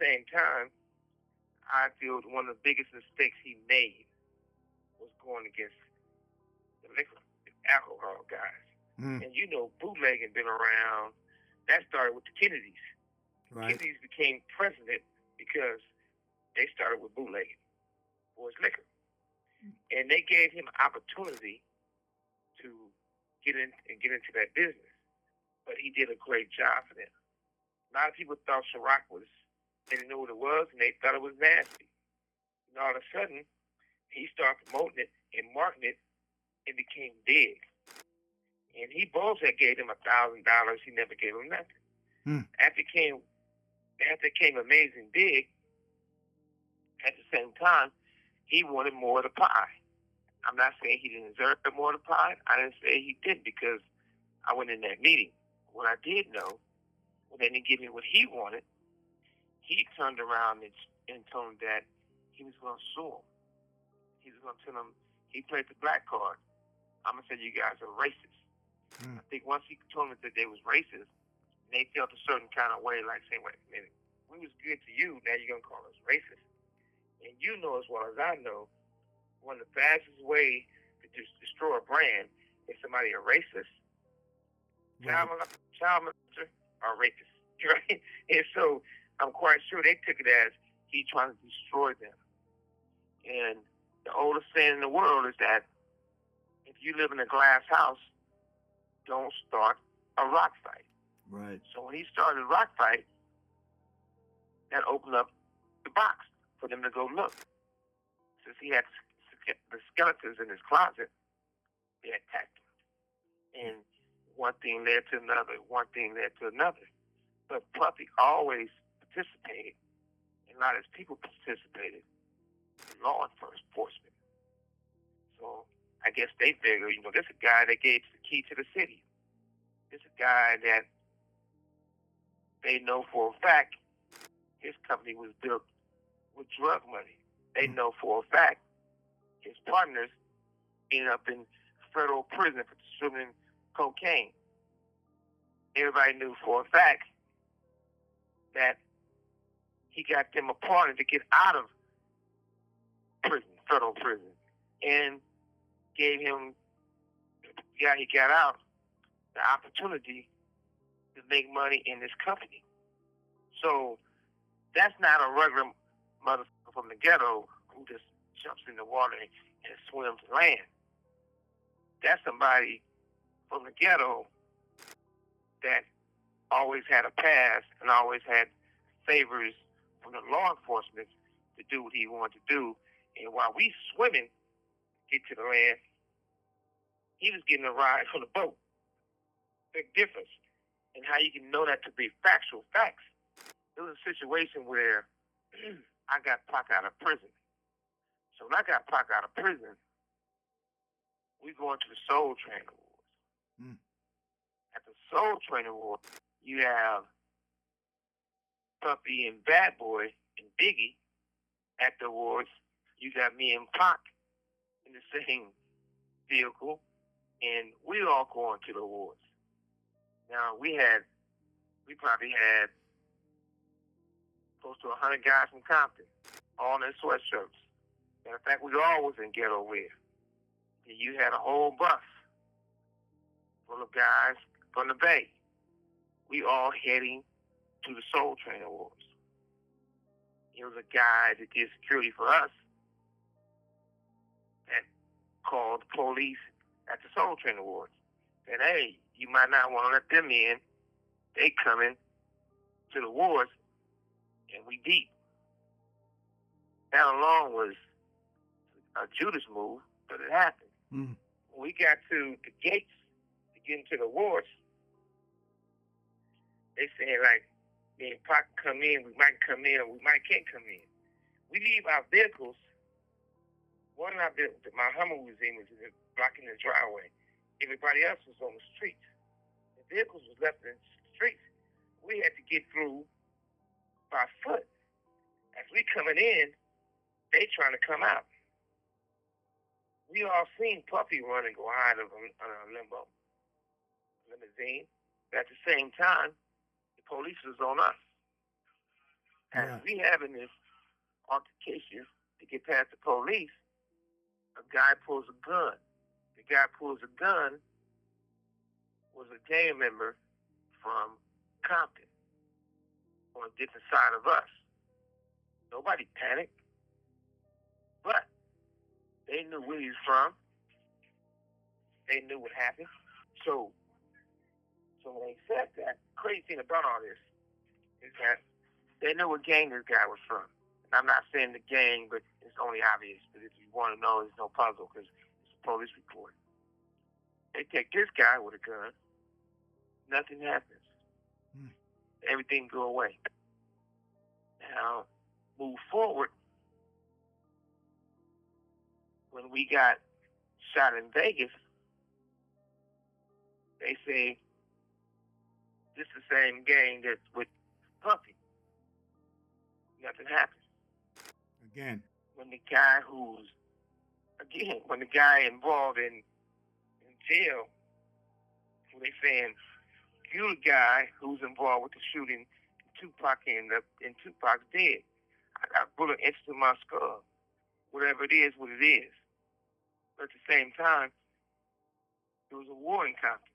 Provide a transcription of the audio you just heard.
same time, I feel one of the biggest mistakes he made was going against the liquor, the alcohol guys. And you know, bootlegging been around. That started with the Kennedys. Right. Kennedys became president because they started with bootlegging for his liquor. And they gave him opportunity to get into that business. But he did a great job for them. A lot of people thought Ciroc they didn't know what it was, and they thought it was nasty. And all of a sudden, he started promoting it and marketing it and became big. And he bullshit gave him $1,000. He never gave him nothing. After it came amazing big, at the same time, he wanted more of the pie. I'm not saying he didn't deserve more of the pie. I didn't say he didn't because I went in that meeting. What I did know, when they didn't give me what he wanted, he turned around and told him that he was going to sue him. He was going to tell him he played the black card. I'm going to say you guys are racist. I think once he told them that they was racist, and they felt a certain kind of way, like saying, wait a minute, we was good to you, now you're going to call us racist. And you know as well as I know, one of the fastest ways to just destroy a brand is somebody a racist, child molester, or racist, right? And so I'm quite sure they took it as he trying to destroy them. And the oldest saying in the world is that if you live in a glass house, don't start a rock fight. Right. So when he started a rock fight, that opened up the box for them to go look. Since he had the skeletons in his closet, they attacked him. And one thing led to another, one thing led to another. But Puffy always participated, and a lot of his people participated in law enforcement. So I guess they figured, this is a guy that gave the key to the city. This is a guy that they know for a fact his company was built with drug money. They know for a fact his partners ended up in federal prison for distributing cocaine. Everybody knew for a fact that he got them a partner to get out of prison, federal prison, and gave him, he got out, the opportunity to make money in this company. So that's not a regular motherfucker from the ghetto who just jumps in the water and swims land. That's somebody from the ghetto that always had a past and always had favors from the law enforcement to do what he wanted to do. And while we swimming to get to the land, he was getting a ride from the boat. Big difference. And how you can know that to be factual facts. It was a situation where I got Pac out of prison. So when I got Pac out of prison, we going to the Soul Train Awards. At the Soul Train Awards, you have Puffy and Bad Boy and Biggie at the awards. You got me and Pac in the same vehicle, and we all going to the awards. Now, we probably had close to 100 guys from Compton, all in sweatshirts. Matter of fact, we all was in ghetto wear. And you had a whole bus full of guys from the Bay. We all heading to the Soul Train Awards. It was a guy that did security for us that called the police at the Soul Train Awards. Said, hey, you might not want to let them in. They coming to the awards, and we deep. That alone was a Judas move, but it happened. When we got to the gates to get into the awards, they said, like, me and Pac come in, we might come in, or we might can't come in. We leave our vehicles. One of our vehicles, my Hummer was blocking the driveway. Everybody else was on the streets. The vehicles was left in the streets. We had to get through by foot. As we coming in, they trying to come out. We all seen Puffy run and go hide on a limousine. But at the same time, the police was on us. And we having this altercation to get past the police. A guy pulls a gun. The guy pulls a gun was a gang member from Compton on a different side of us. Nobody panicked, but they knew where he was from. They knew what happened. So when they said that, crazy thing about all this is that they knew what gang this guy was from. And I'm not saying the gang, but it's only obvious. But if you want to know, it's no puzzle because it's a police report. They take this guy with a gun. Nothing happens. Everything go away. Now, move forward. When we got shot in Vegas, they say this is the same gang that's with Puffy. Nothing happens. Again. When the guy involved in jail, they saying you the guy who's involved with the shooting, Tupac and Tupac's dead. I got a bullet into my skull. Whatever it is, what it is. But at the same time, there was a war in Compton.